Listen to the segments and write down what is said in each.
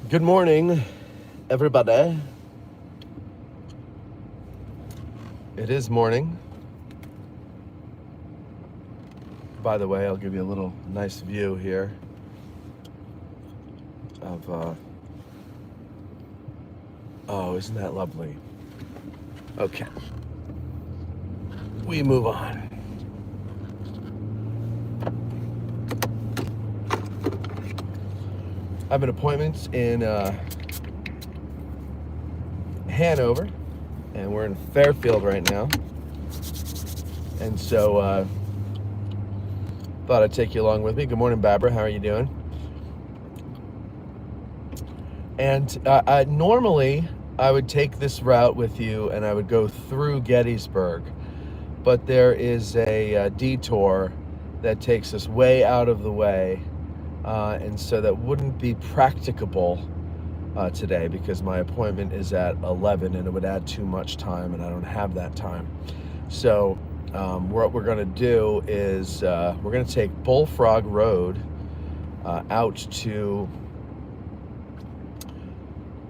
Good morning, everybody. It is morning. By the way, I'll give you a little nice view here of, oh, isn't that lovely? Okay, we move on. I have an appointment in Hanover, and we're in Fairfield right now. And so, thought I'd take you along with me. Good morning, Barbara. How are you doing? And normally, I would take this route with you, and I would go through Gettysburg. But there is a detour that takes us way out of the way, and so that wouldn't be practicable today because my appointment is at 11 and it would add too much time and I don't have that time. So what we're going to do is we're going to take Bullfrog Road out to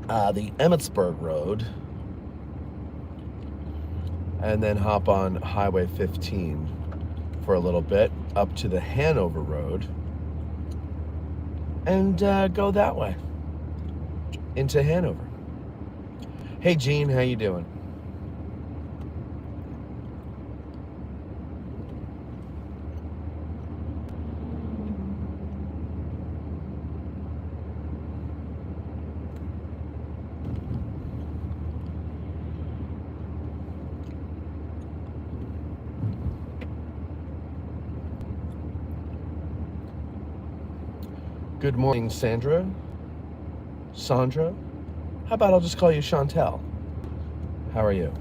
the Emmitsburg Road and then hop on Highway 15 for a little bit up to the Hanover Road and go that way into Hanover. Hey Gene, how you doing? Good morning, Sandra. Sandra? How about I'll just call you Chantel? How are you?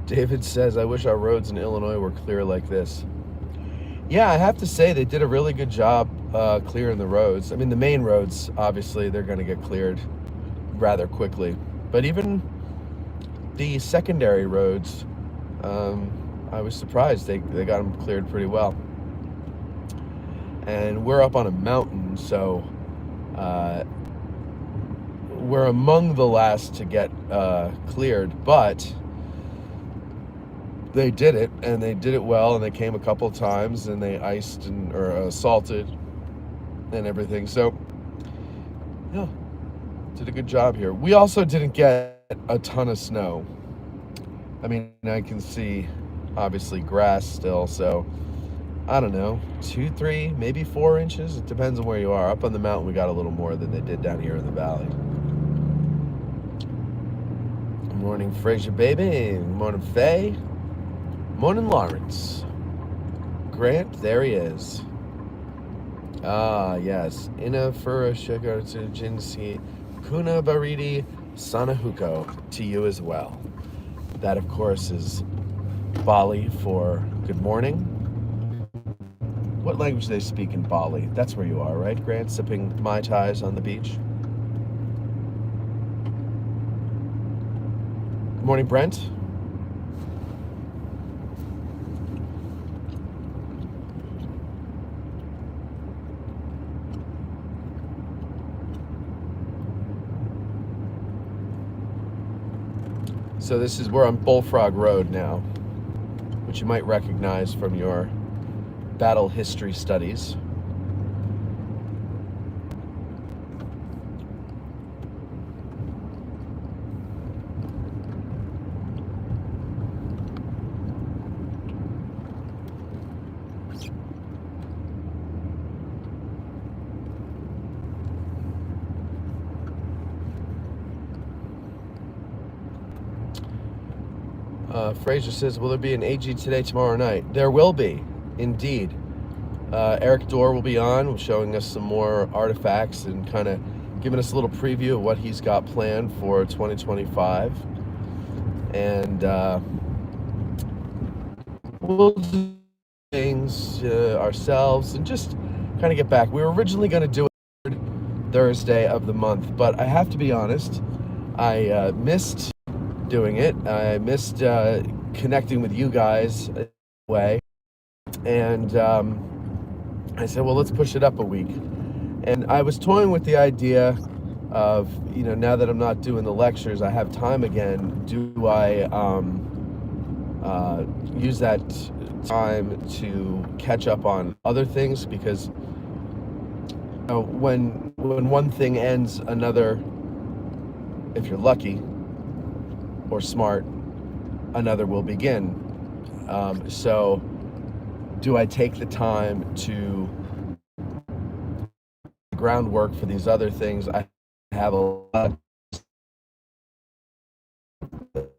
David says, I wish our roads in Illinois were clear like this. Yeah, I have to say they did a really good job clearing the roads. I mean, the main roads, obviously, they're going to get cleared rather quickly. But even the secondary roads, I was surprised they got them cleared pretty well. And we're up on a mountain, so we're among the last to get cleared, but they did it, and they did it well, and they came a couple of times, and they iced or salted and everything. So, yeah, did a good job here. We also didn't get a ton of snow. I mean, I can see, obviously, grass still, so I don't know, 2, 3, maybe 4 inches. It depends on where you are. Up on the mountain, we got a little more than they did down here in the valley. Good morning, Fraser baby. Good morning, Faye. Morning, Lawrence. Grant, there he is. Ah, yes. Ina fura sugar to jinsi kuna baridi sanahuko to you as well. That, of course, is Bali for good morning. What language do they speak in Bali? That's where you are, right, Grant? Sipping Mai Tais on the beach. Good morning, Brent. So we're on Bullfrog Road now, which you might recognize from your battle history studies. Fraser says, will there be an AG today, tomorrow night? There will be, indeed. Eric Dorr will be on, showing us some more artifacts and kind of giving us a little preview of what he's got planned for 2025. And we'll do things ourselves and just kind of get back. We were originally going to do it Thursday of the month, but I have to be honest, I missed doing it. I missed connecting with you guys in a way. And I said, well, let's push it up a week. And I was toying with the idea of, now that I'm not doing the lectures, I have time again. Do I use that time to catch up on other things? Because when one thing ends, another, if you're lucky or smart, another will begin. So do I take the time to groundwork for these other things? I have a lot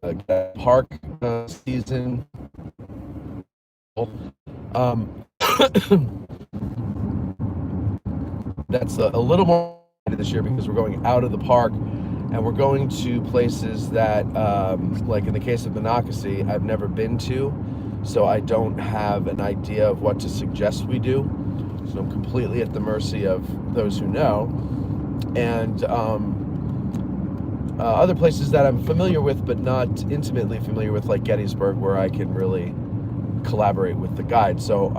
of park season. That's a little more this year because we're going out of the park and we're going to places that, like in the case of Monocacy, I've never been to, so I don't have an idea of what to suggest we do. So I'm completely at the mercy of those who know. And other places that I'm familiar with but not intimately familiar with, like Gettysburg, where I can really collaborate with the guide. So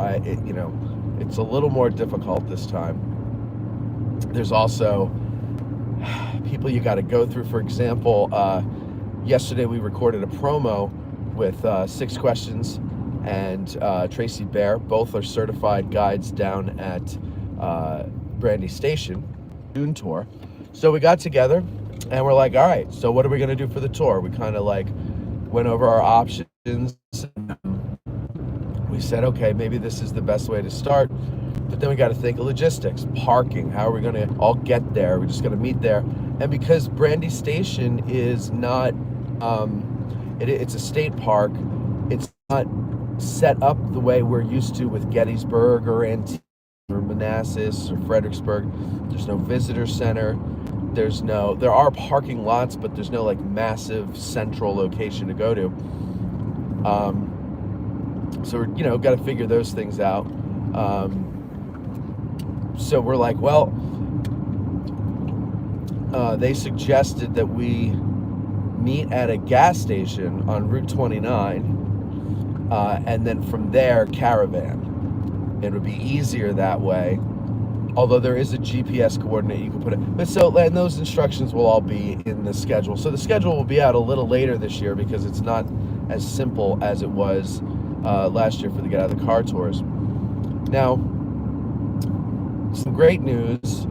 it's a little more difficult this time. There's also people you got to go through. For example, yesterday we recorded a promo with 6 questions and Tracy Bear. Both are certified guides down at Brandy Station, Dune Tour. So we got together and we're like, all right, so what are we going to do for the tour? We kind of like went over our options. We said, okay, maybe this is the best way to start. But then we got to think of logistics, parking. How are we going to all get there? We're just going to meet there. And because Brandy Station is not, it's a state park, it's not set up the way we're used to with Gettysburg or Antietam or Manassas or Fredericksburg. There's no visitor center. There are parking lots, but there's no like massive central location to go to. So we're, got to figure those things out. So we're like, well, they suggested that we meet at a gas station on Route 29, and then from there, caravan. It would be easier that way, although there is a GPS coordinate you can put it. And those instructions will all be in the schedule. So the schedule will be out a little later this year because it's not as simple as it was last year for the Get Out of the Car tours. Now, some great news.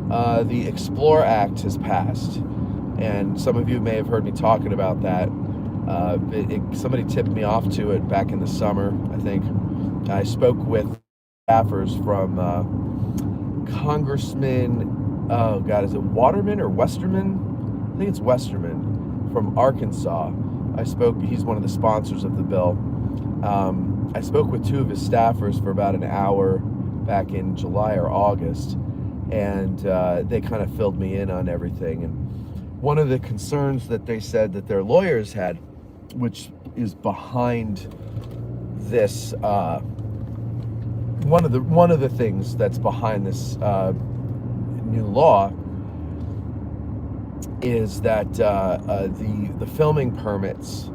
The Explore Act has passed, and some of you may have heard me talking about that. Somebody tipped me off to it back in the summer, I think. I spoke with staffers from Congressman, is it Waterman or Westerman? I think it's Westerman from Arkansas. He's one of the sponsors of the bill. I spoke with 2 of his staffers for about an hour back in July or August, and they kind of filled me in on everything. And one of the concerns that they said that their lawyers had, which is behind this, one of the things that's behind this new law is that the filming permits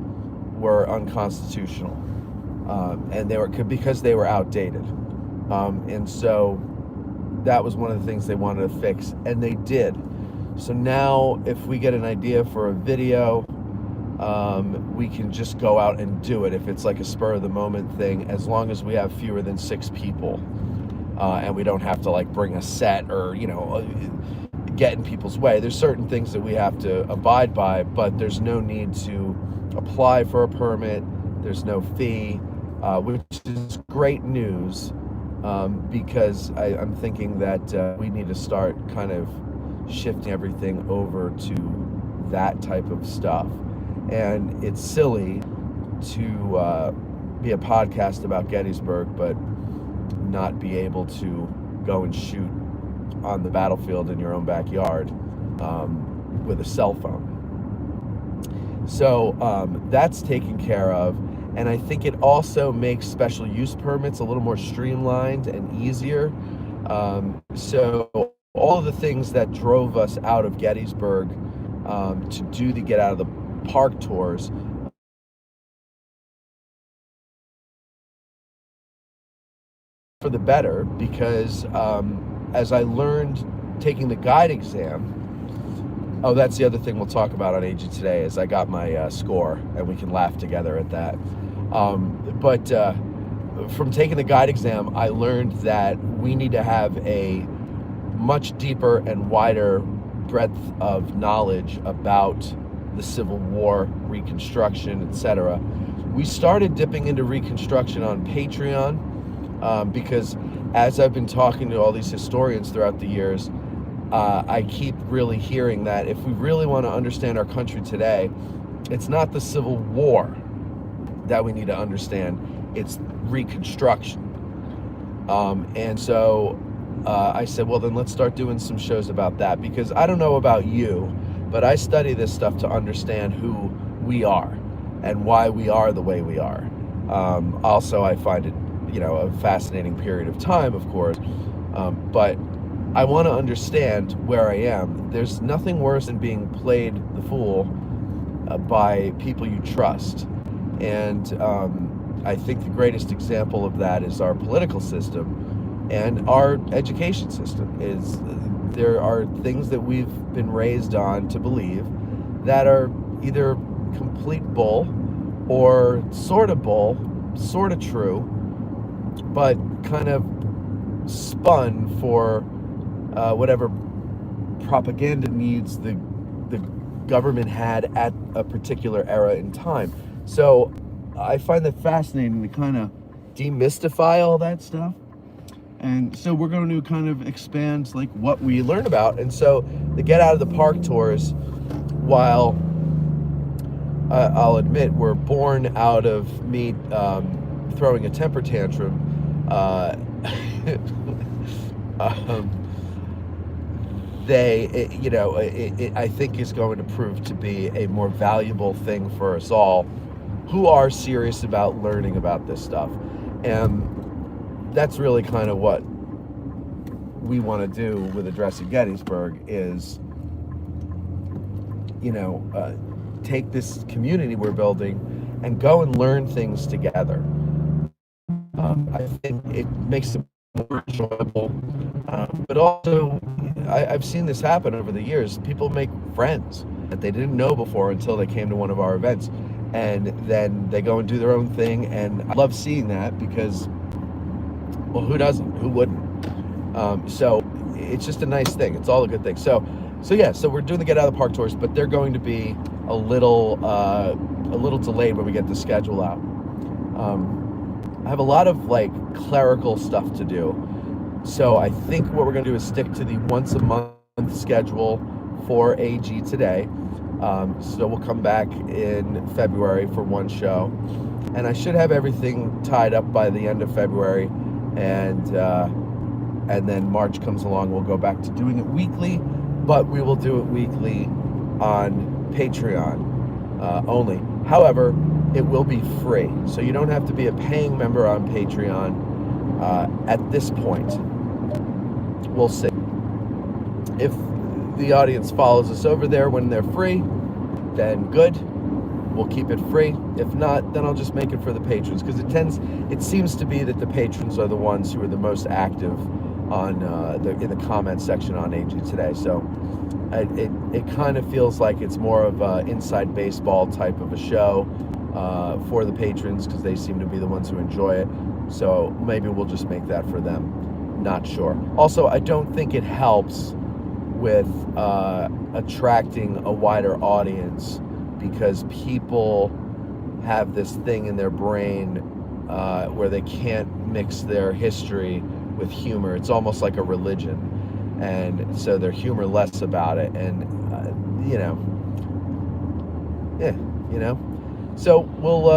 were unconstitutional, and because they were outdated. And so that was one of the things they wanted to fix, and they did. So now if we get an idea for a video, we can just go out and do it if it's like a spur of the moment thing, as long as we have fewer than 6 people, and we don't have to like bring a set or get in people's way. There's certain things that we have to abide by, but there's no need to apply for a permit. There's no fee, which is great news. Because I'm thinking that we need to start kind of shifting everything over to that type of stuff. And it's silly to be a podcast about Gettysburg, but not be able to go and shoot on the battlefield in your own backyard with a cell phone. So that's taken care of. And I think it also makes special use permits a little more streamlined and easier. So all of the things that drove us out of Gettysburg to do the Get Out of the Park tours for the better, because as I learned taking the guide exam. Oh, that's the other thing we'll talk about on AG Today is I got my score, and we can laugh together at that. But from taking the guide exam, I learned that we need to have a much deeper and wider breadth of knowledge about the Civil War, Reconstruction, etc. We started dipping into Reconstruction on Patreon because as I've been talking to all these historians throughout the years, I keep really hearing that if we really want to understand our country today, it's not the Civil War that we need to understand, it's Reconstruction. And so I said, well, then let's start doing some shows about that, because I don't know about you, but I study this stuff to understand who we are and why we are the way we are. Also, I find it, a fascinating period of time, of course, but I want to understand where I am. There's nothing worse than being played the fool by people you trust. And I think the greatest example of that is our political system and our education system. There are things that we've been raised on to believe that are either complete bull or sort of bull, sort of true, but kind of spun for whatever propaganda needs the government had at a particular era in time. So I find that fascinating to kind of demystify all that stuff. And so we're going to kind of expand like what we learn about. And so the Get Out of the Park tours, while I'll admit were born out of me throwing a temper tantrum, I think is going to prove to be a more valuable thing for us all who are serious about learning about this stuff. And that's really kind of what we want to do with Addressing Gettysburg is, take this community we're building and go and learn things together. I think it makes it more enjoyable, but also I've seen this happen over the years. People make friends that they didn't know before until they came to one of our events, and then they go and do their own thing, and I love seeing that because, well, who doesn't? Who wouldn't? So it's just a nice thing. It's all a good thing. So we're doing the Get Out of the Park tours, but they're going to be a little delayed when we get the schedule out. I have a lot of like clerical stuff to do. So I think what we're going to do is stick to the once a month schedule for AG Today. So we'll come back in February for one show, and I should have everything tied up by the end of February, and then March comes along, we'll go back to doing it weekly, but we will do it weekly on Patreon only. However, it will be free, so you don't have to be a paying member on Patreon at this point. We'll see. If the audience follows us over there when they're free, then good. We'll keep it free. If not, then I'll just make it for the patrons, because it seems to be that the patrons are the ones who are the most active on in the comment section on AG Today. So it kind of feels like it's more of a inside baseball type of a show for the patrons, because they seem to be the ones who enjoy it. So maybe we'll just make that for them. Not sure. Also, I don't think it helps with attracting a wider audience, because people have this thing in their brain where they can't mix their history with humor. It's almost like a religion, and so they're humorless about it, and so we'll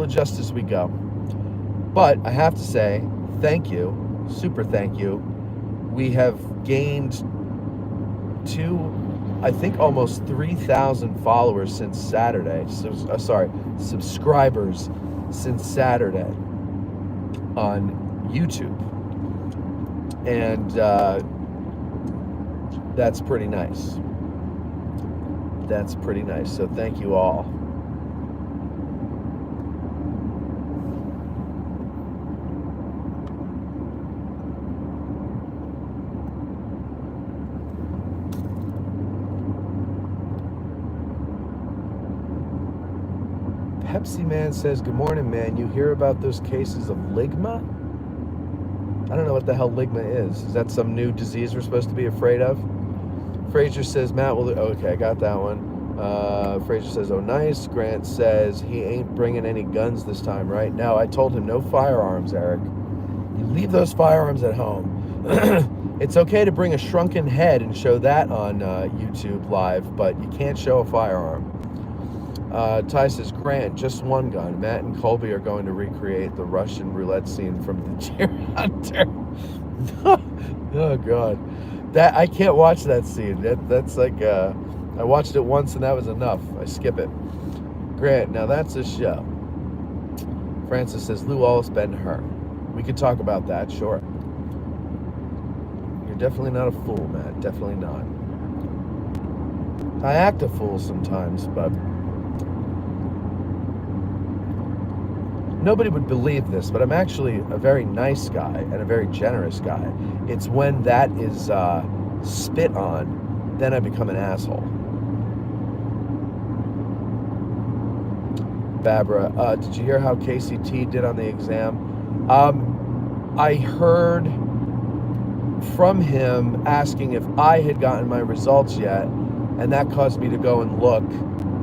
adjust as we go. But I have to say thank you, super thank you. We have gained I think almost 3,000 followers since Saturday. Subscribers since Saturday on YouTube. And that's pretty nice. That's pretty nice. So thank you all. Pepsi Man says, good morning, man. You hear about those cases of ligma? I don't know what the hell ligma is. Is that some new disease we're supposed to be afraid of? Fraser says, Matt will... Okay, I got that one. Fraser says, oh, nice. Grant says, he ain't bringing any guns this time, right? No, I told him no firearms, Eric. You leave those firearms at home. It's okay to bring a shrunken head and show that on YouTube Live, but you can't show a firearm. Ty says, Grant, just one gun. Matt and Colby are going to recreate the Russian roulette scene from the Deer Hunter. Oh, God. That I can't watch that scene. That's like, I watched it once and that was enough. I skip it. Grant, now that's a show. Francis says, Lou Wallace, Ben-Hur. We could talk about that, sure. You're definitely not a fool, Matt. Definitely not. I act a fool sometimes, but... Nobody would believe this, but I'm actually a very nice guy and a very generous guy. It's when that is spit on, then I become an asshole. Barbara, did you hear how KCT did on the exam? I heard from him asking if I had gotten my results yet, and that caused me to go and look,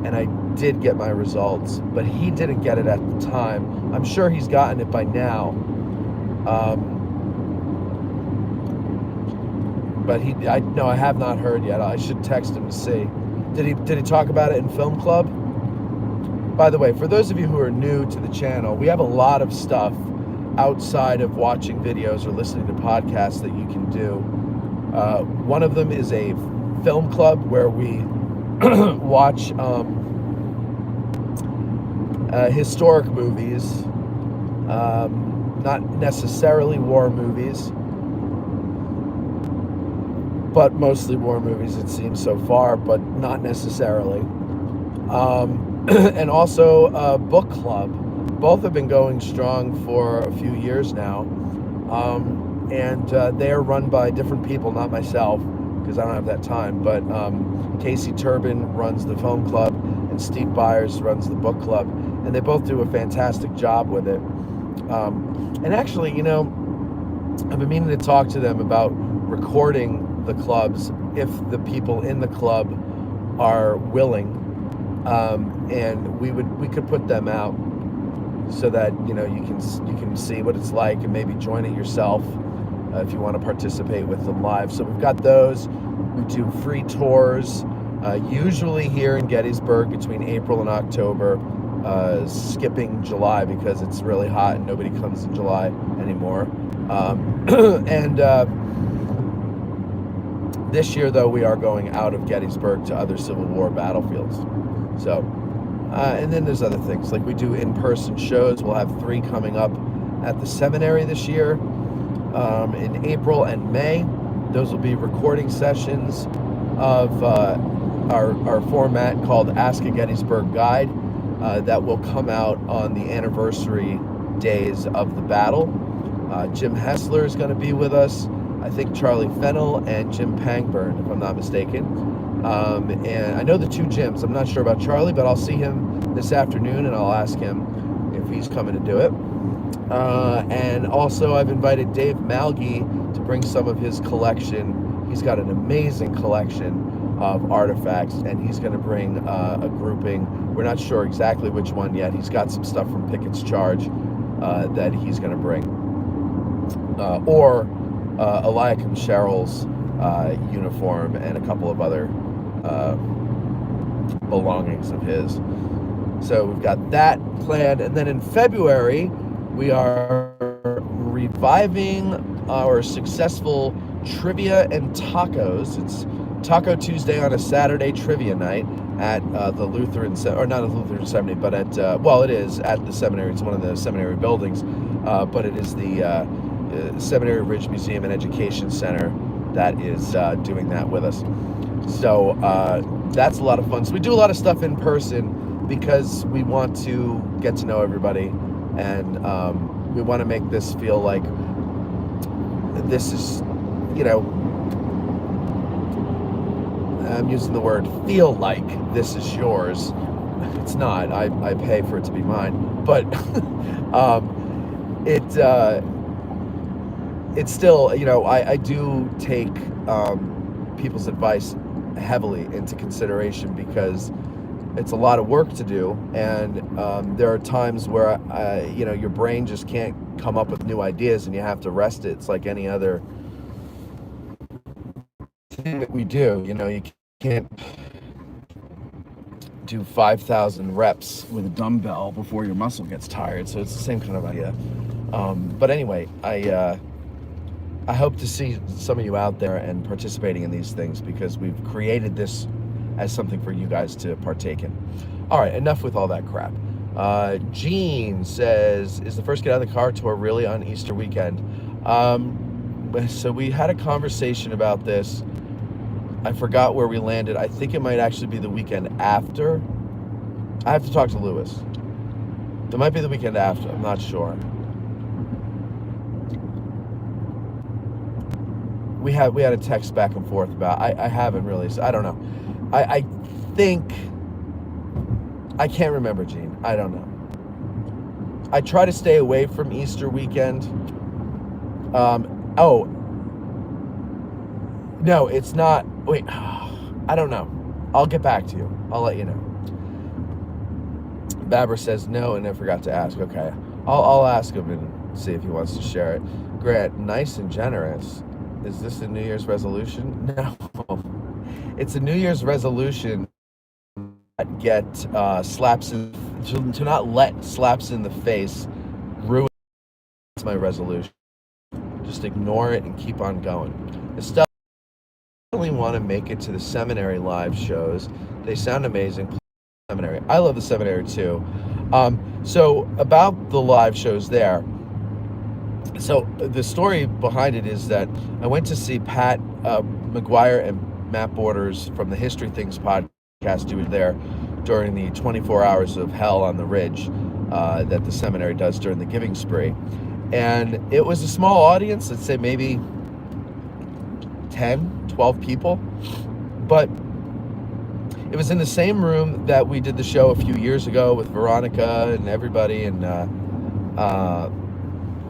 and I did get my results, but he didn't get it at the time. I'm sure he's gotten it by now. But I have not heard yet. I should text him to see. Did he talk about it in film club? By the way, for those of you who are new to the channel, we have a lot of stuff outside of watching videos or listening to podcasts that you can do. One of them is a film club where we watch historic movies, not necessarily war movies, but mostly war movies it seems so far, but not necessarily. And also a book club. Both have been going strong for a few years now, and they are run by different people, not myself, because I don't have that time, but Casey Turbin runs the film club, and Steve Byers runs the book club, and they both do a fantastic job with it. And actually, you know, I've been meaning to talk to them about recording the clubs if the people in the club are willing, and we could put them out so that you can see what it's like and maybe join it yourself if you want to participate with them live. So we've got those. We do free tours, usually here in Gettysburg between April and October, skipping July because it's really hot and nobody comes in July anymore. And this year, though, we are going out of Gettysburg to other Civil War battlefields. So, and then there's other things, like we do in-person shows. We'll have 3 coming up at the seminary this year in April and May. Those will be recording sessions of our format called Ask a Gettysburg Guide that will come out on the anniversary days of the battle. Jim Hessler is going to be with us. I think Charlie Fennell and Jim Pangburn, if I'm not mistaken. And I know the 2 Jims. I'm not sure about Charlie, but I'll see him this afternoon and I'll ask him if he's coming to do it. And also I've invited Dave Malgi to bring some of his collection. He's got an amazing collection of artifacts, and he's going to bring a grouping. We're not sure exactly which one yet. He's got some stuff from Pickett's Charge that he's going to bring. Or Eliakim Sherrill's uniform and a couple of other belongings of his. So we've got that planned. And then in February, we are reviving our successful Trivia and Tacos. It's Taco Tuesday on a Saturday trivia night at the Lutheran, or not at the Lutheran Seminary, but at, well, it is at the seminary. It's one of the seminary buildings, but it is the Seminary Ridge Museum and Education Center that is doing that with us. So that's a lot of fun. So we do a lot of stuff in person because we want to get to know everybody, and we want to make this feel like this is, I'm using the word feel like this is yours. It's not. I pay for it to be mine, but it's still, I do take people's advice heavily into consideration because it's a lot of work to do, and there are times where your brain just can't come up with new ideas, and you have to rest it. It's like any other thing that we do. You can't do 5,000 reps with a dumbbell before your muscle gets tired. So it's the same kind of idea. But anyway, I hope to see some of you out there and participating in these things because we've created this as something for you guys to partake in. All right, enough with all that crap. Gene says, is the First Get Out of the Car tour really on Easter weekend? So we had a conversation about this. I forgot where we landed. I think it might actually be the weekend after. I have to talk to Lewis. It might be the weekend after. I'm not sure. We had a text back and forth about. I haven't really. So I don't know. I think. I can't remember, Gene. I don't know. I try to stay away from Easter weekend. Oh. No, it's not. Wait, I don't know. I'll get back to you. I'll let you know. Babber says no, and I forgot to ask. Okay, I'll ask him and see if he wants to share it. Grant, nice and generous. Is this a New Year's resolution? No, it's a New Year's resolution that get slaps in to not let slaps in the face ruin my resolution. Just ignore it and keep on going. Estelle, want to make it to the seminary live shows. They sound amazing. Seminary. I love the seminary too. So about the live shows there. So the story behind it is that I went to see Pat McGuire and Matt Borders from the History Things podcast who were there during the 24 hours of hell on the Ridge that the seminary does during the Giving Spree. And it was a small audience, let's say maybe 10, 12 people, but it was in the same room that we did the show a few years ago with Veronica and everybody, and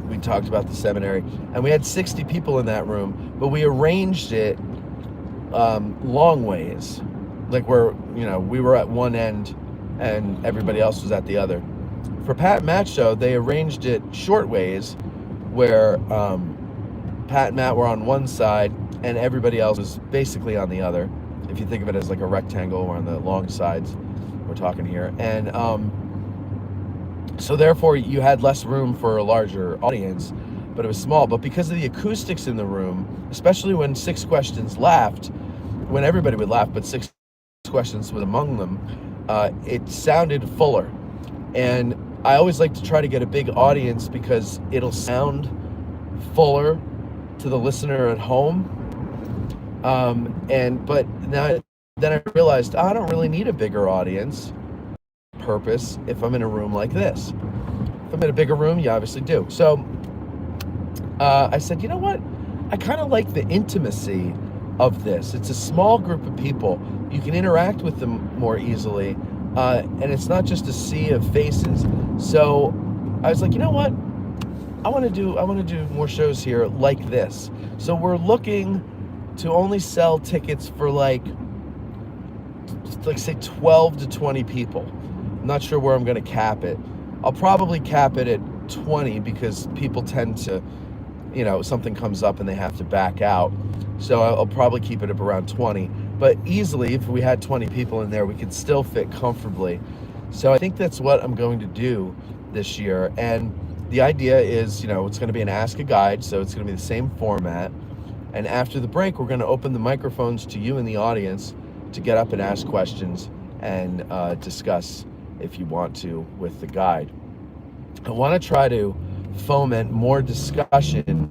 we talked about the seminary, and we had 60 people in that room, but we arranged it long ways, like we were at one end and everybody else was at the other. For Pat and Matt's show, they arranged it short ways, where Pat and Matt were on one side and everybody else was basically on the other. If you think of it as like a rectangle, or on the long sides, we're talking here. And so therefore you had less room for a larger audience, but it was small. But because of the acoustics in the room, especially when 6 questions laughed, when everybody would laugh, but 6 questions was among them, it sounded fuller. And I always like to try to get a big audience because it'll sound fuller to the listener at home. But then I realized I don't really need a bigger audience purpose if I'm in a room like this. If I'm in a bigger room, you obviously do. So I said, you know what? I kind of like the intimacy of this. It's a small group of people. You can interact with them more easily. And it's not just a sea of faces. So I was like, you know what? I want to do more shows here like this. So we're looking to only sell tickets for like say 12 to 20 people. I'm not sure where I'm going to cap it. I'll probably cap it at 20 because people tend to, something comes up and they have to back out. So I'll probably keep it up around 20. But easily, if we had 20 people in there, we could still fit comfortably. So I think that's what I'm going to do this year. And the idea is, it's going to be an Ask a Guide, so it's going to be the same format. And after the break, we're going to open the microphones to you in the audience to get up and ask questions and discuss if you want to with the guide. I want to try to foment more discussion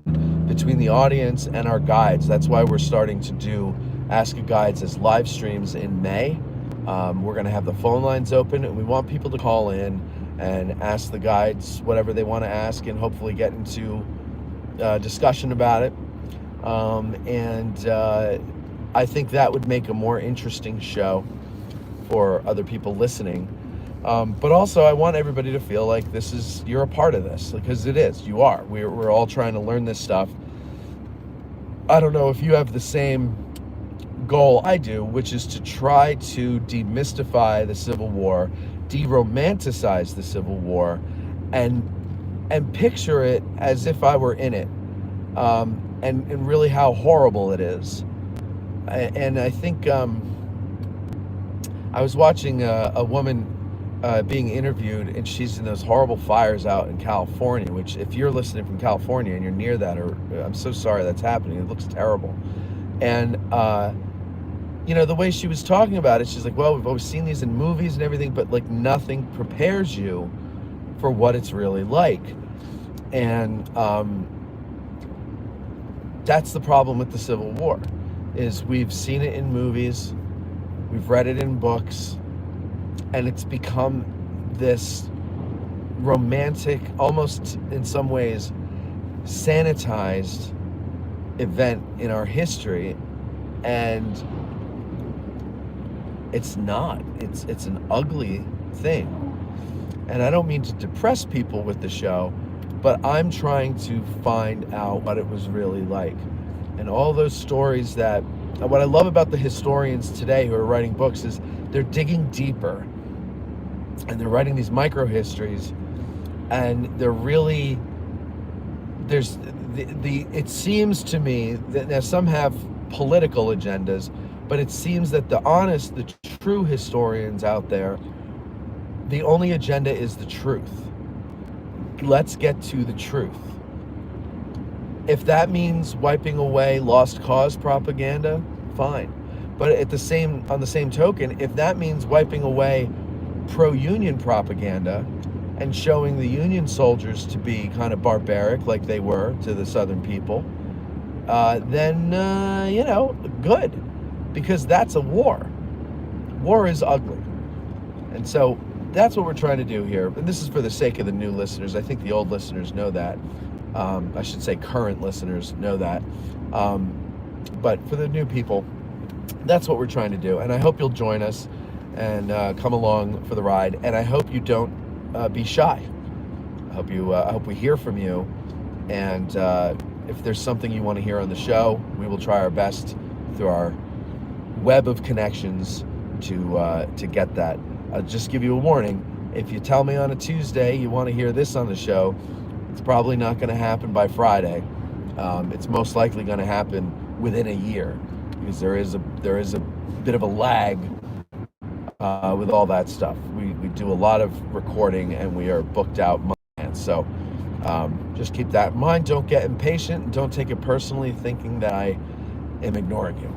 between the audience and our guides. That's why we're starting to do Ask a Guides as live streams in May. We're going to have the phone lines open, and we want people to call in and ask the guides whatever they want to ask, and hopefully get into discussion about it. I think that would make a more interesting show for other people listening. But also, I want everybody to feel like you're a part of this, because it is. You are. We're all trying to learn this stuff. I don't know if you have the same goal I do, which is to try to demystify the Civil War, de-romanticize the Civil War, and picture it as if I were in it, and really how horrible it is. And I think I was watching a woman being interviewed, and she's in those horrible fires out in California, which, if you're listening from California and you're near that, or I'm so sorry that's happening, it looks terrible. And the way she was talking about it, she's like, well, we've always seen these in movies and everything, but like nothing prepares you for what it's really like. And that's the problem with the Civil War, is we've seen it in movies, we've read it in books, and it's become this romantic, almost in some ways sanitized event in our history. And it's not. It's an ugly thing. And I don't mean to depress people with the show, but I'm trying to find out what it was really like. And all those stories what I love about the historians today who are writing books is they're digging deeper, and they're writing these micro histories, and they're really, it seems to me that now some have political agendas, but it seems that the true historians out there, the only agenda is the truth. Let's get to the truth. If that means wiping away lost cause propaganda, fine. But on the same token, if that means wiping away pro-union propaganda and showing the Union soldiers to be kind of barbaric like they were to the Southern people, then good, because that's a war. War is ugly. And so that's what we're trying to do here. And this is for the sake of the new listeners. I think the old listeners know that. I should say current listeners know that. But for the new people, that's what we're trying to do. And I hope you'll join us and come along for the ride. And I hope you don't be shy. I hope we hear from you. And if there's something you want to hear on the show, we will try our best through our web of connections to get that. I'll just give you a warning. If you tell me on a Tuesday you want to hear this on the show, it's probably not going to happen by Friday. It's most likely going to happen within a year, because there is a bit of a lag with all that stuff. We do a lot of recording, and we are booked out months. So just keep that in mind. Don't get impatient, and don't take it personally, thinking that I am ignoring you.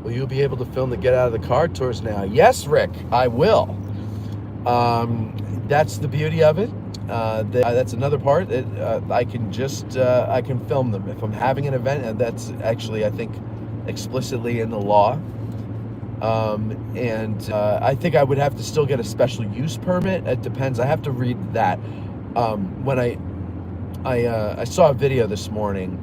Will you be able to film the Get Out of the Car tours now? Yes, Rick, I will. That's the beauty of it. That's another part. I can film them if I'm having an event, and that's actually, I think, explicitly in the law. I think I would have to still get a special use permit. It depends. I have to read that. When I saw a video this morning,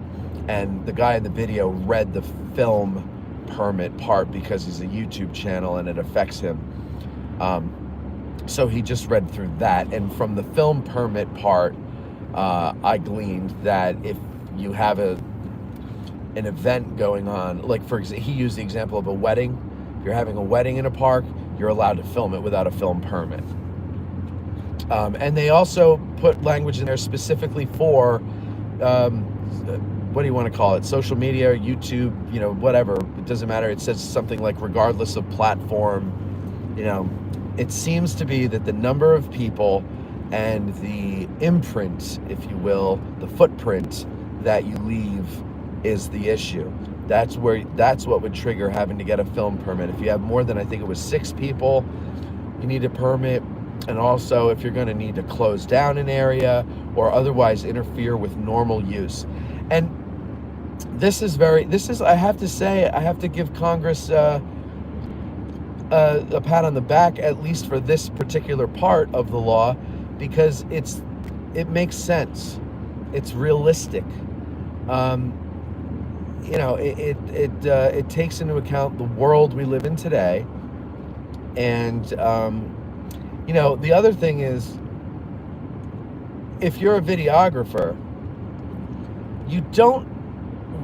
and the guy in the video read the film permit part because he's a YouTube channel and it affects him. So he just read through that, and from the film permit part, I gleaned that if you have an event going on, like for example, he used the example of a wedding. If you're having a wedding in a park, you're allowed to film it without a film permit. And they also put language in there specifically for what do you want to call it? Social media, YouTube, whatever. It doesn't matter. It says something like regardless of platform. It seems to be that the number of people and the imprint, if you will, the footprint that you leave is the issue. That's what would trigger having to get a film permit. If you have more than, I think it was 6 people, you need a permit. and also if you're going to need to close down an area or otherwise interfere with normal use. And I have to say, I have to give Congress a pat on the back, at least for this particular part of the law, because it makes sense. It's realistic. Um, it takes into account the world we live in today. And the other thing is, if you're a videographer, you don't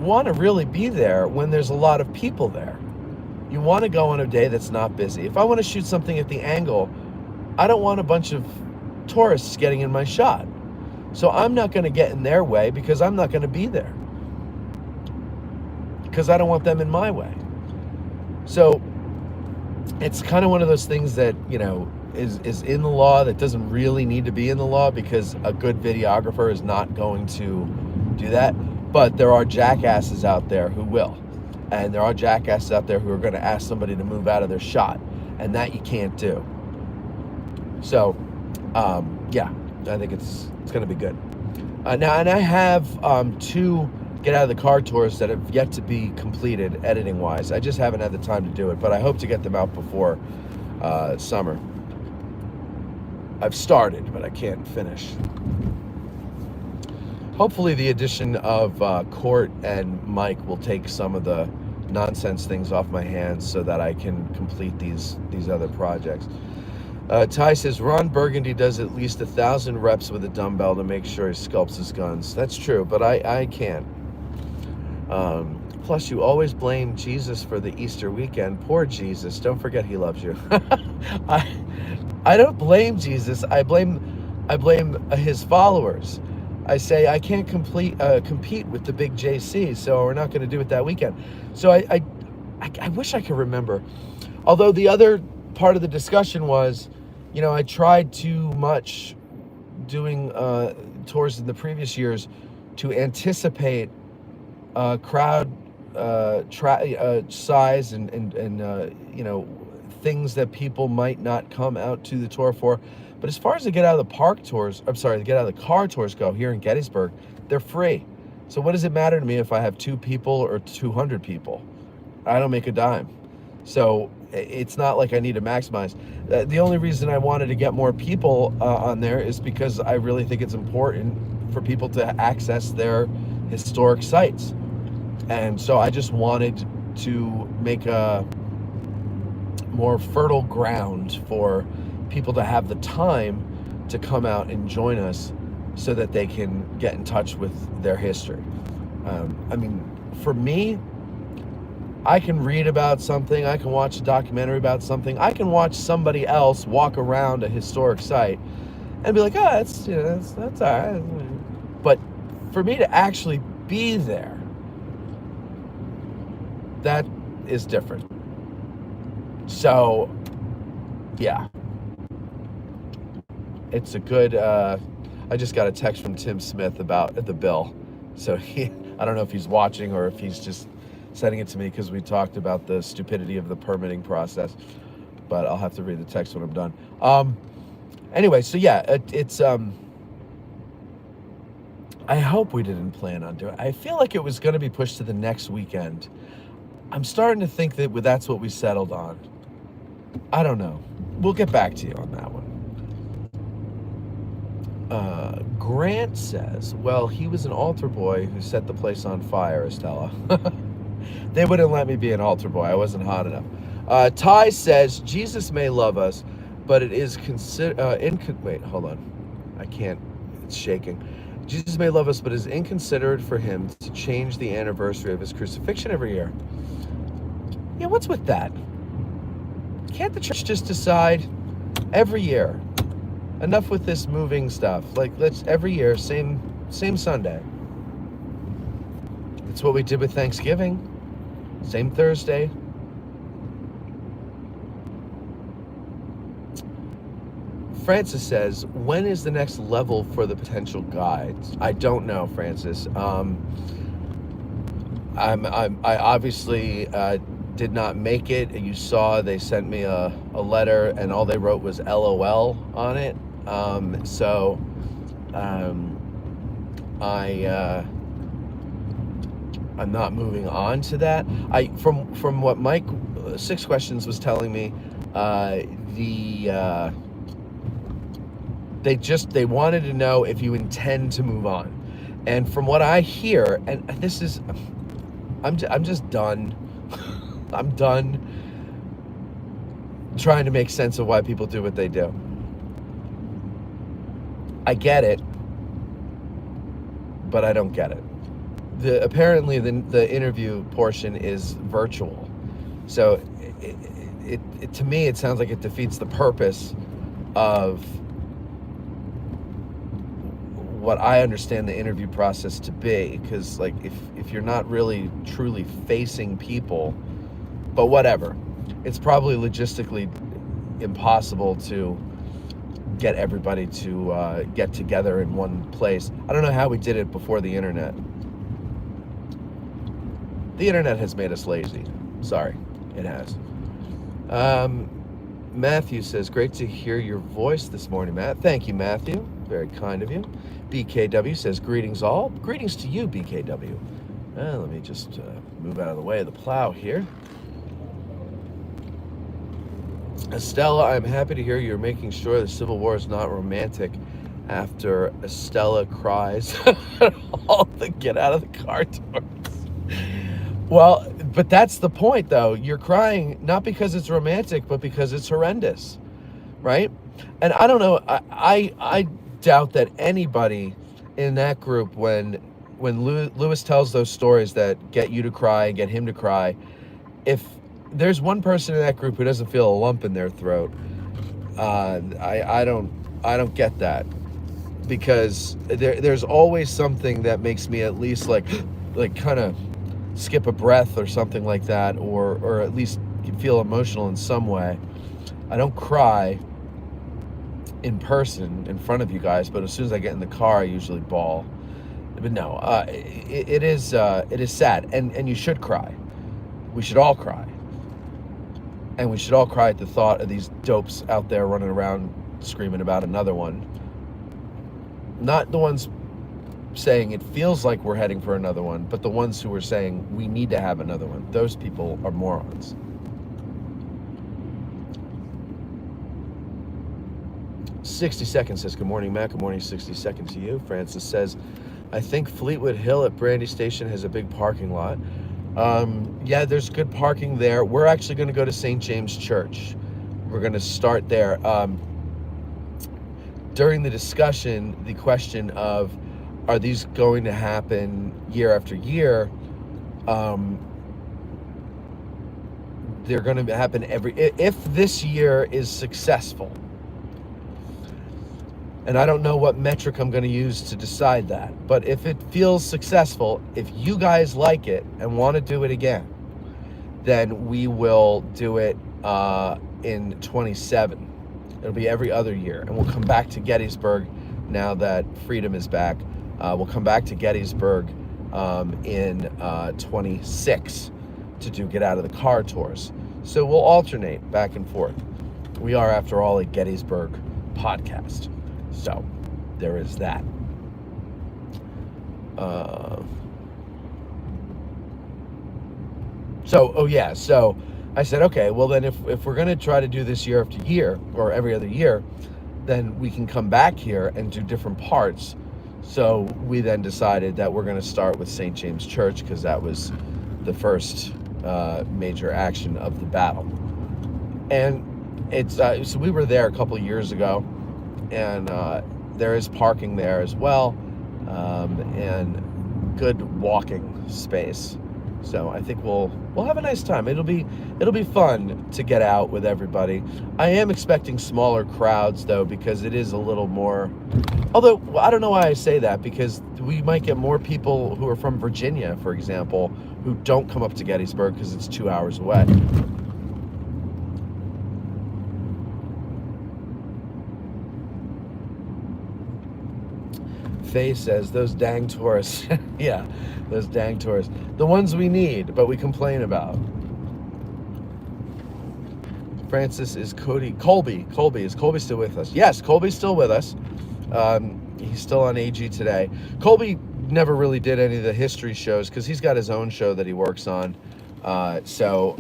want to really be there when there's a lot of people there. You want to go on a day that's not busy. If I want to shoot something at the angle, I don't want a bunch of tourists getting in my shot. So I'm not going to get in their way because I'm not going to be there, because I don't want them in my way. So it's kind of one of those things that, is in the law that doesn't really need to be in the law, because a good videographer is not going to do that. But there are jackasses out there who will. And there are jackasses out there who are going to ask somebody to move out of their shot. And that you can't do. So, I think it's going to be good. Now, and I have 2 get out of the car tours that have yet to be completed editing wise. I just haven't had the time to do it, but I hope to get them out before summer. I've started, but I can't finish. Hopefully the addition of Court and Mike will take some of the nonsense things off my hands so that I can complete these other projects. Ty says, Ron Burgundy does at least 1,000 reps with a dumbbell to make sure he sculpts his guns. That's true, but I can't. Plus, you always blame Jesus for the Easter weekend. Poor Jesus. Don't forget he loves you. I don't blame Jesus. I blame his followers. I say I can't compete with the big JC, so we're not going to do it that weekend. So I wish I could remember. Although the other part of the discussion was, I tried too much doing tours in the previous years to anticipate crowd size and things that people might not come out to the tour for. But as far as the get out of the car tours go here in Gettysburg, they're free. So what does it matter to me if I have 2 people or 200 people? I don't make a dime. So it's not like I need to maximize. The only reason I wanted to get more people on there is because I really think it's important for people to access their historic sites. And so I just wanted to make a more fertile ground for people to have the time to come out and join us so that they can get in touch with their history. For me, I can read about something, I can watch a documentary about something, I can watch somebody else walk around a historic site and be like, that's all right. But for me to actually be there, that is different. So, yeah. It's a good, I just got a text from Tim Smith about the bill. So I don't know if he's watching or if he's just sending it to me because we talked about the stupidity of the permitting process. But I'll have to read the text when I'm done. Anyway, so yeah, it's I hope we didn't plan on doing it. I feel like it was going to be pushed to the next weekend. I'm starting to think that that's what we settled on. I don't know. We'll get back to you on that one. Grant says, well, he was an altar boy who set the place on fire, Estella. They wouldn't let me be an altar boy. I wasn't hot enough. Ty says, Jesus may love us, but it is wait, hold on. I can't. It's shaking. Jesus may love us, but it is inconsiderate for him to change the anniversary of his crucifixion every year. Yeah, what's with that? Can't the church just decide every year? Enough with this moving stuff. Like, let's every year, same Sunday. That's what we did with Thanksgiving. Same Thursday. Francis says, when is the next level for the potential guides? I don't know, Francis. I obviously did not make it. You saw they sent me a letter, and all they wrote was LOL on it. So I'm not moving on to that. From what Mike Six Questions was telling me, they wanted to know if you intend to move on, and from what I hear, and this is, I'm just done. I'm done trying to make sense of why people do what they do. I get it, but I don't get it. Apparently the interview portion is virtual, so it to me it sounds like it defeats the purpose of what I understand the interview process to be, because like if you're not really truly facing people, but whatever, it's probably logistically impossible to get everybody to get together in one place. I don't know how we did it before the internet. The internet has made us lazy. Sorry, it has. Matthew says, great to hear your voice this morning, Matt. Thank you, Matthew. Very kind of you. BKW says, greetings all. Greetings to you, BKW. Let me just move out of the way of the plow here. Estella, I'm happy to hear you're making sure the Civil War is not romantic after Estella cries all the get out of the car doors. Well, but that's the point, though. You're crying not because it's romantic, but because it's horrendous, right? And I don't know. I doubt that anybody in that group, when Lewis tells those stories that get you to cry and get him to cry, if there's one person in that group who doesn't feel a lump in their throat, I don't get that, because there's always something that makes me at least like kind of skip a breath or something like that, or at least feel emotional in some way. I don't cry in person in front of you guys, but as soon as I get in the car, I usually bawl. But no, it is sad, and you should cry. We should all cry, and we should all cry at the thought of these dopes out there running around screaming about another one. Not the ones saying it feels like we're heading for another one, but the ones who are saying we need to have another one. Those people are morons. "60 Seconds says, good morning, Matt. Good morning, 60 Seconds to you. Francis says, I think Fleetwood Hill at Brandy Station has a big parking lot. Yeah, there's good parking there. We're actually going to go to St. James Church. We're going to start there. During the discussion, the question of, are these going to happen year after year? They're going to happen if this year is successful. And I don't know what metric I'm going to use to decide that. But if it feels successful, if you guys like it and want to do it again, then we will do it in 27. It'll be every other year. And we'll come back to Gettysburg now that freedom is back. We'll come back to Gettysburg in 26 to do Get Out of the Car tours. So we'll alternate back and forth. We are, after all, a Gettysburg podcast. So there is that. So I said, okay, well then if we're going to try to do this year after year, or every other year, then we can come back here and do different parts. So we then decided that we're going to start with St. James Church, because that was the first major action of the battle. And it's so we were there a couple of years ago, and there is parking there as well, and good walking space. So I think we'll have a nice time. It'll be fun to get out with everybody. I am expecting smaller crowds though, because it is a little more, although I don't know why I say that, because we might get more people who are from Virginia, for example, who don't come up to Gettysburg because it's 2 hours away. Faye says, those dang tourists. Yeah, those dang tourists. The ones we need, but we complain about. Francis, is Colby is Colby still with us? Yes, Colby's still with us. He's still on AG today. Colby never really did any of the history shows because he's got his own show that he works on. So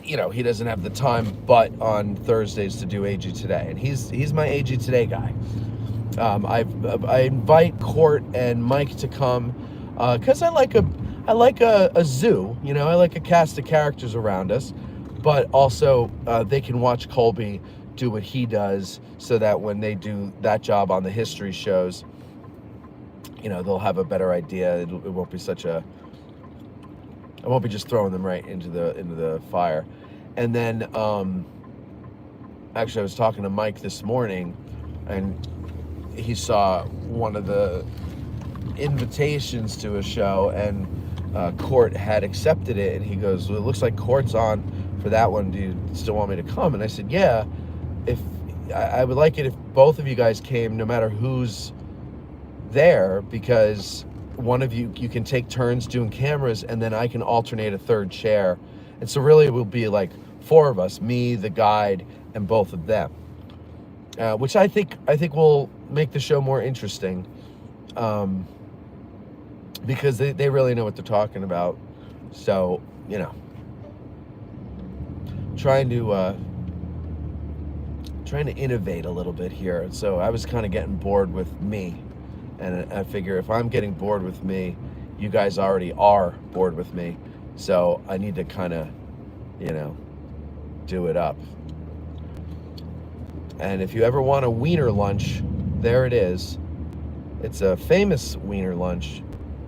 he doesn't have the time but on Thursdays to do AG Today. And he's my AG Today guy. I invite Court and Mike to come because I like a zoo. I like a cast of characters around us, but also they can watch Colby do what he does, so that when they do that job on the history shows, they'll have a better idea. It won't be I won't be just throwing them right into the fire. And then actually I was talking to Mike this morning, and he saw one of the invitations to a show, and Court had accepted it, and he goes, well, it looks like Court's on for that one. Do you still want me to come? And I said, yeah, if I would like it if both of you guys came, no matter who's there, because one of you can take turns doing cameras, and then I can alternate a third chair. And so really it will be like 4 of us, me, the guide, and both of them, which I think will make the show more interesting, because they really know what they're talking about. So trying to innovate a little bit here. So I was kind of getting bored with me, and I figure if I'm getting bored with me, you guys already are bored with me. So I need to kind of, do it up. And if you ever want a wiener lunch, there it is. It's a famous wiener lunch,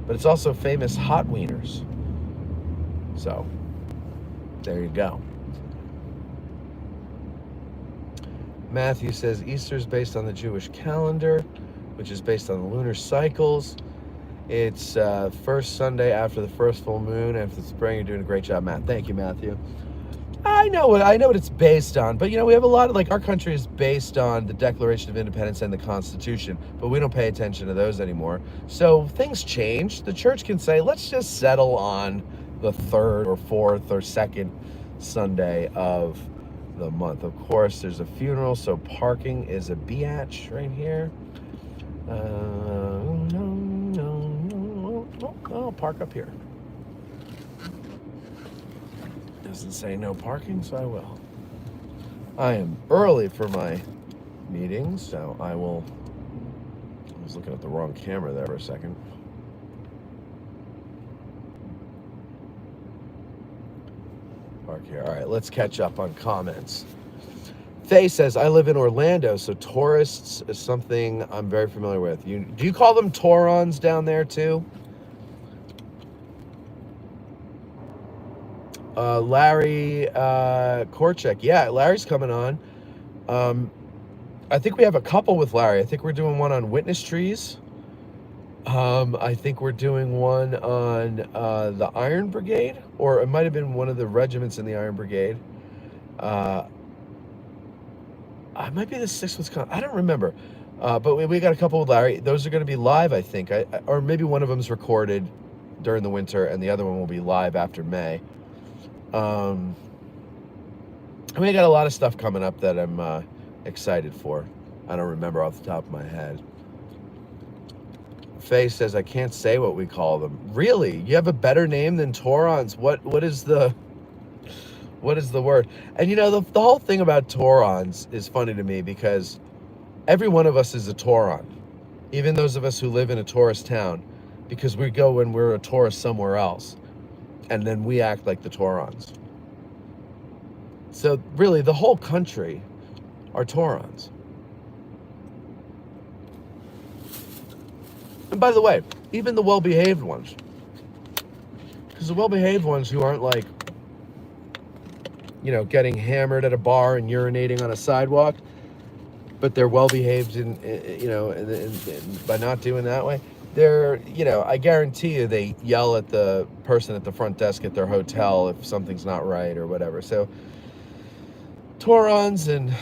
but it's also famous hot wieners. So there you go. Matthew says Easter's based on the Jewish calendar, which is based on the lunar cycles. It's first Sunday after the first full moon after the spring. You're doing a great job, Matt. Thank you, Matthew. I know what it's based on, but we have a lot of, our country is based on the Declaration of Independence and the Constitution, but we don't pay attention to those anymore. So things change. The church can say, let's just settle on the 3rd or 4th or 2nd Sunday of the month. Of course, there's a funeral, so parking is a biatch right here. I'll park up here. Doesn't say no parking, so I will. I am early for my meeting, so I will. I was looking at the wrong camera there for a second. Park here. All right, let's catch up on comments. Faye says, I live in Orlando, so tourists is something I'm very familiar with. Do you call them Taurons down there too? Larry Korchek. Yeah, Larry's coming on. I think we have a couple with Larry. I think we're doing one on witness trees. I think we're doing one on the Iron Brigade, or it might have been one of the regiments in the Iron Brigade. It might be the 6th Wisconsin. I don't remember. But we got a couple with Larry. Those are going to be live, I think. Or maybe one of them's recorded during the winter, and the other one will be live after May. I got a lot of stuff coming up that I'm excited for. I don't remember off the top of my head. Faye says, I can't say what we call them. Really? You have a better name than Taurons? What is the word? And the whole thing about Taurons is funny to me, because every one of us is a Tauron. Even those of us who live in a tourist town, because we go when we're a tourist somewhere else, and then we act like the Taurons. So really, the whole country are Taurons. And by the way, even the well-behaved ones. Because the well-behaved ones who aren't getting hammered at a bar and urinating on a sidewalk, but they're well-behaved by not doing that way. They're, I guarantee you they yell at the person at the front desk at their hotel if something's not right or whatever. So Taurons and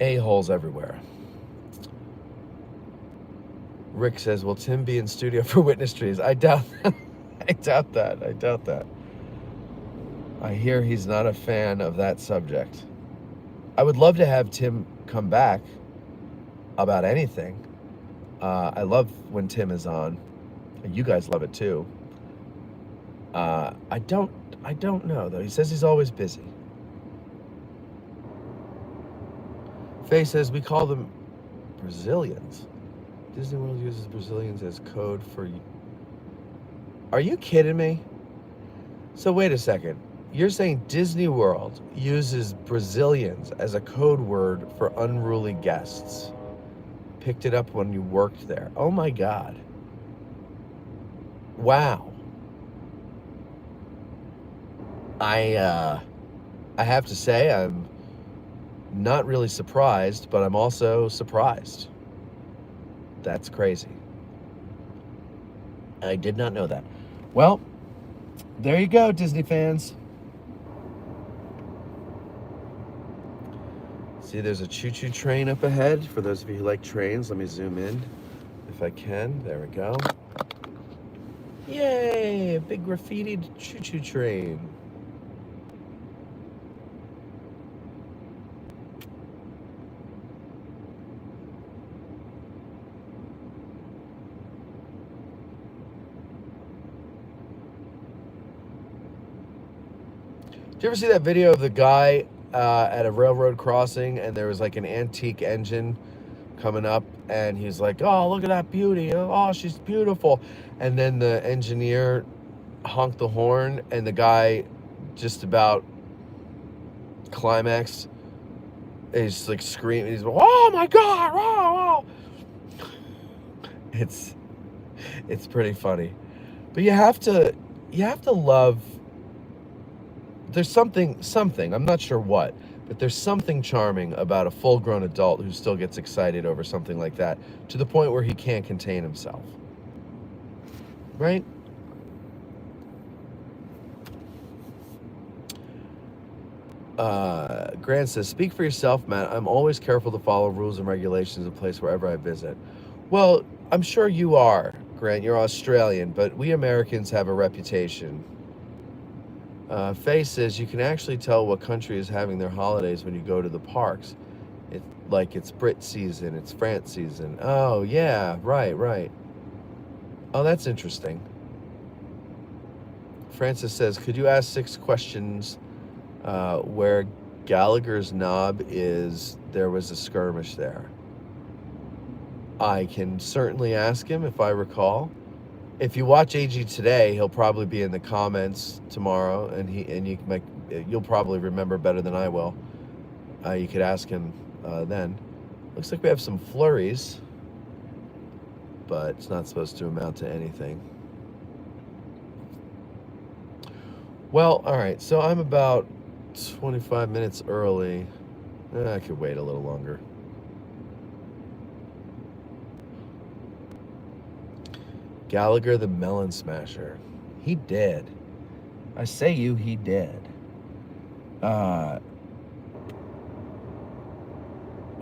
a-holes everywhere. Rick says, will Tim be in studio for witness trees? I doubt that. I doubt that. I hear he's not a fan of that subject. I would love to have Tim come back about anything. I love when Tim is on. You guys love it too. I don't know though. He says he's always busy. Faye says we call them Brazilians. Disney World uses Brazilians as code for. Are you kidding me? So wait a second. You're saying Disney World uses Brazilians as a code word for unruly guests. Picked it up when you worked there. Oh my God. Wow. I have to say I'm not really surprised, but I'm also surprised. That's crazy. I did not know that. Well, there you go, Disney fans. See, there's a choo-choo train up ahead. For those of you who like trains, let me zoom in if I can. There we go. Yay, a big graffitied choo-choo train. Did you ever see that video of the guy at a railroad crossing and there was like an antique engine coming up and he's like, oh, look at that beauty. Oh, she's beautiful. And then the engineer honked the horn and the guy just about climaxed. He's like screaming. He's like, oh my God. Oh, oh. It's pretty funny. But you have to love. There's something, I'm not sure what, but there's something charming about a full-grown adult who still gets excited over something like that to the point where he can't contain himself. Right? Grant says, speak for yourself, Matt. I'm always careful to follow rules and regulations in place wherever I visit. Well, I'm sure you are, Grant. You're Australian, but we Americans have a reputation. Faye says you can actually tell what country is having their holidays when you go to the parks. It's Brit season, it's France season. Oh, yeah, right. Oh, that's interesting. Francis says, could you ask 6 questions where Gallagher's Knob is? There was a skirmish there. I can certainly ask him if I recall. If you watch AG today, he'll probably be in the comments tomorrow, and you'll probably remember better than I will. You could ask him then. Looks like we have some flurries, but it's not supposed to amount to anything. Well, all right. So I'm about 25 minutes early. I could wait a little longer. Gallagher the Melon Smasher. He did. I say he did.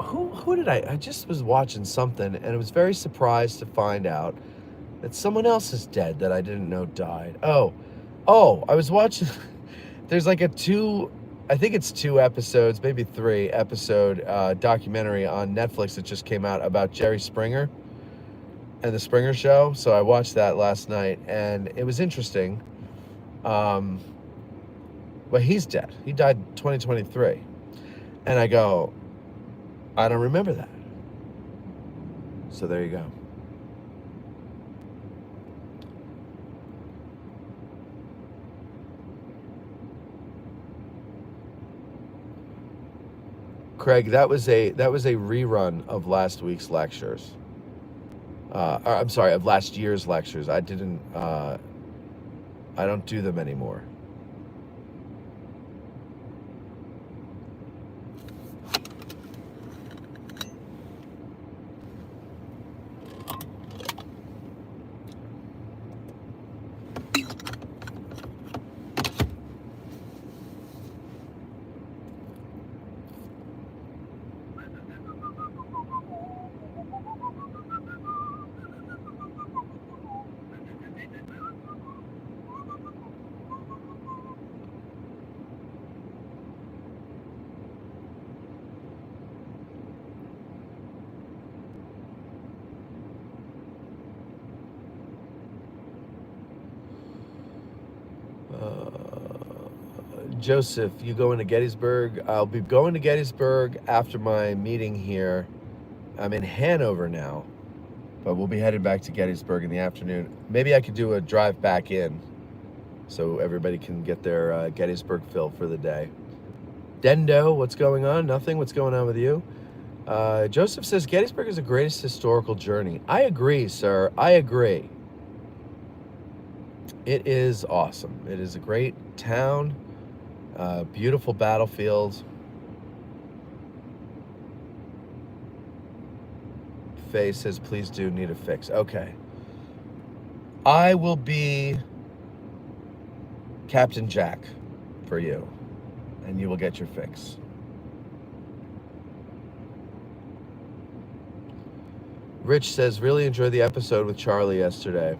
Who did I just was watching something and I was very surprised to find out that someone else is dead that I didn't know died. Oh, I was watching there's like I think it's 2 episodes, maybe 3 episode documentary on Netflix that just came out about Jerry Springer and the Springer Show. So I watched that last night and it was interesting. But he's dead. He died in 2023. And I go, I don't remember that. So there you go. Craig, that was a rerun of last week's lectures. I'm sorry, of last year's lectures. I don't do them anymore. Joseph, you going to Gettysburg? I'll be going to Gettysburg after my meeting here. I'm in Hanover now, but we'll be headed back to Gettysburg in the afternoon. Maybe I could do a drive back in so everybody can get their Gettysburg fill for the day. Dendo, what's going on? Nothing. What's going on with you? Joseph says Gettysburg is the greatest historical journey. I agree, sir. I agree. It is awesome. It is a great town, beautiful battlefield. Faye says, please do need a fix. Okay. I will be Captain Jack for you, and you will get your fix. Rich says, really enjoyed the episode with Charlie yesterday.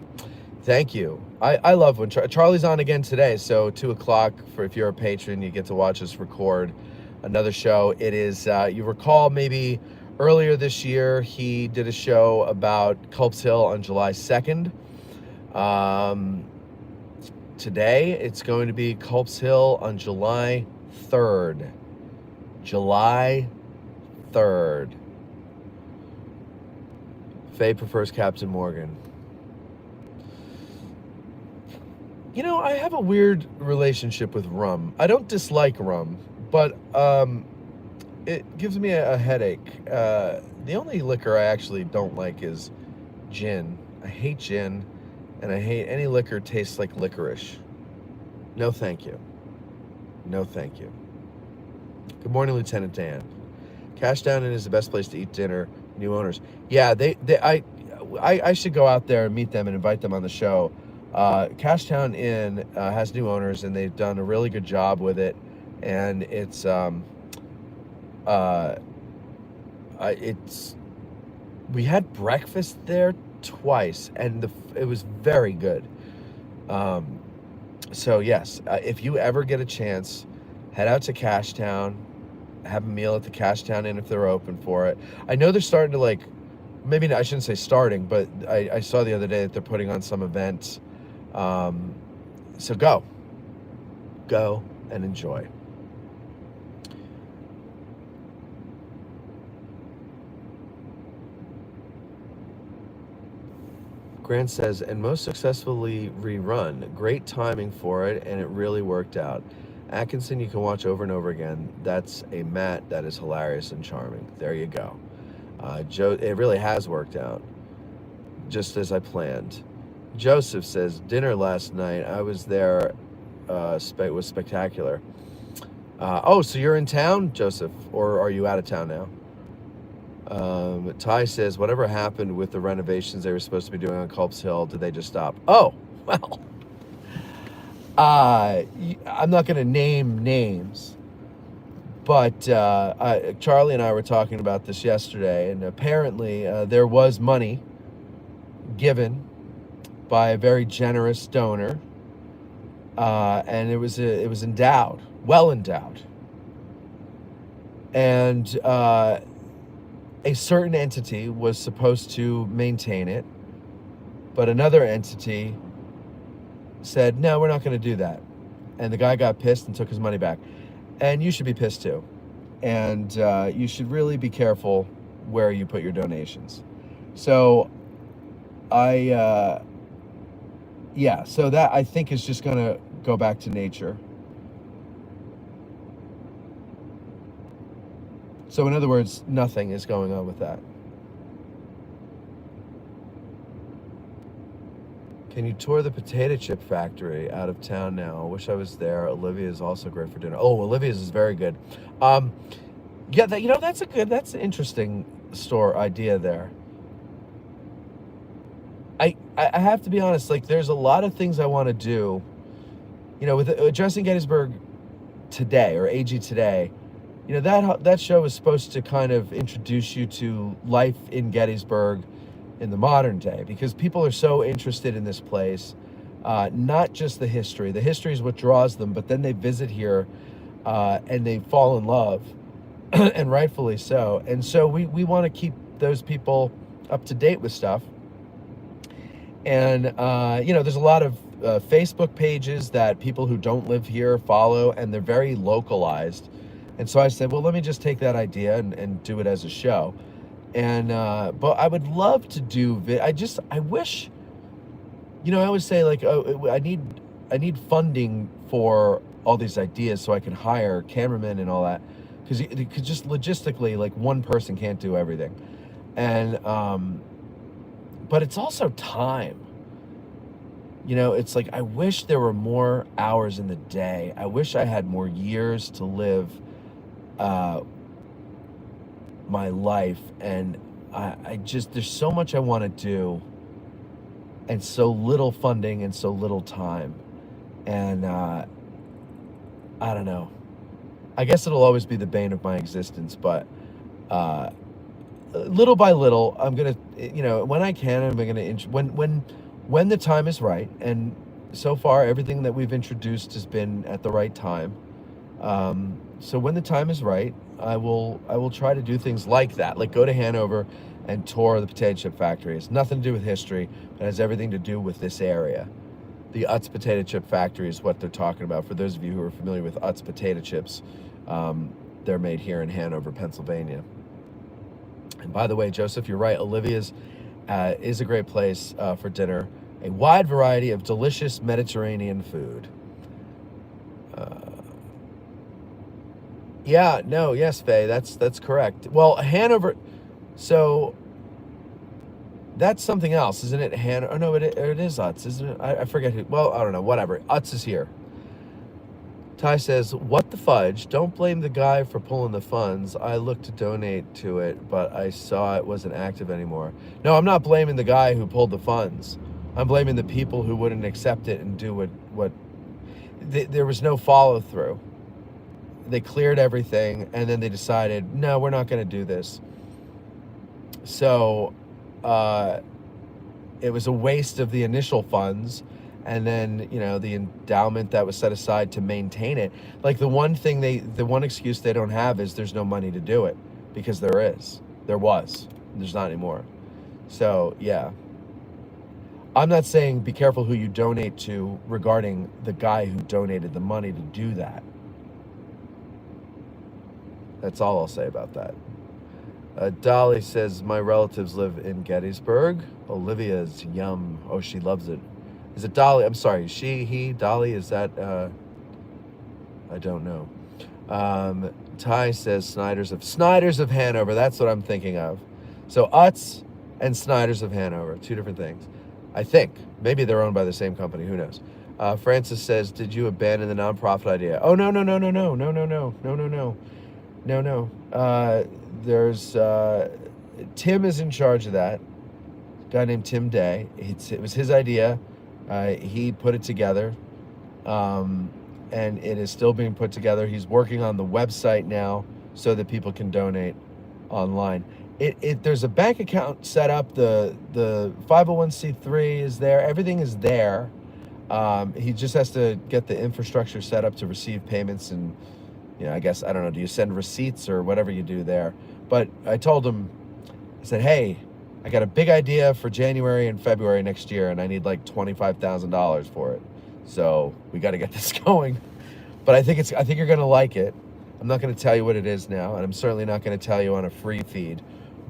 Thank you. I love when Charlie's on again today, so 2 o'clock, if you're a patron, you get to watch us record another show. It is, you recall maybe earlier this year, he did a show about Culp's Hill on July 2nd. Today, it's going to be Culp's Hill on July 3rd. July 3rd. Faye prefers Captain Morgan. You know, I have a weird relationship with rum. I don't dislike rum, but it gives me a headache. The only liquor I actually don't like is gin. I hate gin, and I hate any liquor tastes like licorice. No, thank you. No, thank you. Good morning, Lieutenant Dan. Cashdown Inn is the best place to eat dinner. New owners. Yeah, I should go out there and meet them and invite them on the show. Cashtown Inn has new owners, and they've done a really good job with it. And it's we had breakfast there twice, and it was very good. So yes, if you ever get a chance, head out to Cashtown, have a meal at the Cashtown Inn if they're open for it. I know they're starting to maybe I shouldn't say starting, but I saw the other day that they're putting on some events. So go and enjoy. Grant says, and most successfully rerun. Great timing for it, and it really worked out. Atkinson, you can watch over and over again. That's a Matt that is hilarious and charming. There you go. Joe, it really has worked out, just as I planned. Joseph says, dinner last night. I was there. It was spectacular. Oh, so you're in town, Joseph, or are you out of town now? Ty says, whatever happened with the renovations they were supposed to be doing on Culp's Hill, did they just stop? Oh, well, I'm not going to name names, but Charlie and I were talking about this yesterday, and apparently there was money given by a very generous donor, and it was endowed, well endowed, and a certain entity was supposed to maintain it, but another entity said, no, we're not going to do that. And the guy got pissed and took his money back. And you should be pissed too. And you should really be careful where you put your donations. So so that I think is just going to go back to nature. So in other words, nothing is going on with that. Can you tour the potato chip factory out of town now? I wish I was there. Olivia is also great for dinner. Oh, Olivia's is very good. Yeah, that's an interesting store idea there. I have to be honest, there's a lot of things I want to do, with addressing Gettysburg today, or AG today. That show is supposed to kind of introduce you to life in Gettysburg in the modern day, because people are so interested in this place, not just the history. The history is what draws them, but then they visit here and they fall in love, and rightfully so. And so we want to keep those people up to date with stuff. And, there's a lot of Facebook pages that people who don't live here follow, and they're very localized. And so I said, well, let me just take that idea and do it as a show. And but I would love to do. I wish. I always say, like, oh, I need funding for all these ideas so I can hire cameramen and all that, because just logistically, like, one person can't do everything, and but it's also time. It's like, I wish there were more hours in the day. I wish I had more years to live my life, and I just, there's so much I want to do, and so little funding and so little time. And I don't know. I guess it'll always be the bane of my existence, but little by little, I'm gonna, when I can, I'm gonna when the time is right. And so far, everything that we've introduced has been at the right time. So when the time is right, I will try to do things like that, like go to Hanover and tour the potato chip factory. It's nothing to do with history, but it has everything to do with this area. The Utz potato chip factory is what they're talking about. For those of you who are familiar with Utz potato chips, they're made here in Hanover, Pennsylvania. And by the way, Joseph, you're right. Olivia's is a great place for dinner. A wide variety of delicious Mediterranean food. Yes, Faye, that's correct. Well, Hanover, so that's something else, isn't it? Oh no, it is Utz, isn't it? I forget who. Well, I don't know. Whatever. Utz is here. Ty says, "What the fudge? Don't blame the guy for pulling the funds. I looked to donate to it, but I saw it wasn't active anymore." No, I'm not blaming the guy who pulled the funds. I'm blaming the people who wouldn't accept it and do what. There was no follow through. They cleared everything, and then they decided, no, we're not going to do this. So it was a waste of the initial funds, and then, the endowment that was set aside to maintain it. Like, the one excuse they don't have is there's no money to do it, because there was, there's not anymore. So, yeah. I'm not saying be careful who you donate to regarding the guy who donated the money to do that. That's all I'll say about that. Dolly says, my relatives live in Gettysburg. Olivia's yum. Oh, she loves it. Is it Dolly? I'm sorry. She, he, Dolly, is that? I don't know. Ty says Snyder's of Hanover. That's what I'm thinking of. So Utz and Snyder's of Hanover, two different things. I think. Maybe they're owned by the same company. Who knows? Francis says, did you abandon the nonprofit idea? Oh, no. There's Tim is in charge of that. A guy named Tim Day. It was his idea. He put it together, and it is still being put together. He's working on the website now so that people can donate online. There's a bank account set up. The 501c3 is there. Everything is there. He just has to get the infrastructure set up to receive payments, and I guess, I don't know, do you send receipts or whatever you do there? But I told him, I said, hey, I got a big idea for January and February next year, and I need like $25,000 for it. So we got to get this going. But I think you're going to like it. I'm not going to tell you what it is now, and I'm certainly not going to tell you on a free feed.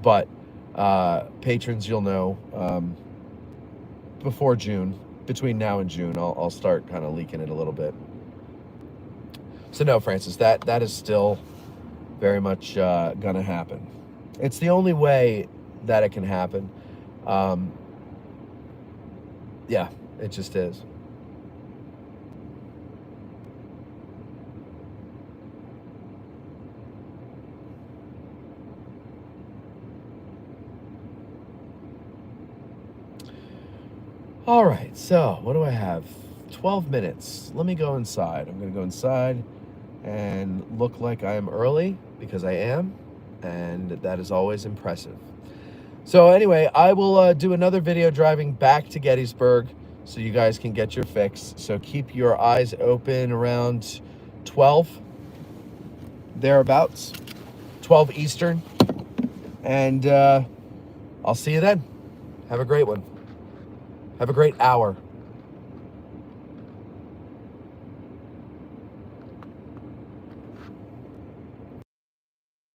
But patrons, you'll know before June. Between now and June, I'll start kind of leaking it a little bit. So no, Francis, that is still very much gonna happen. It's the only way that it can happen. Yeah, it just is. All right, so what do I have? 12 minutes. Let me go inside. I'm gonna go inside and look like I am early, because I am, and that is always impressive. So anyway, I will do another video driving back to Gettysburg so you guys can get your fix. So keep your eyes open around 12, thereabouts, 12 Eastern, and I'll see you then. Have a great one. Have a great hour.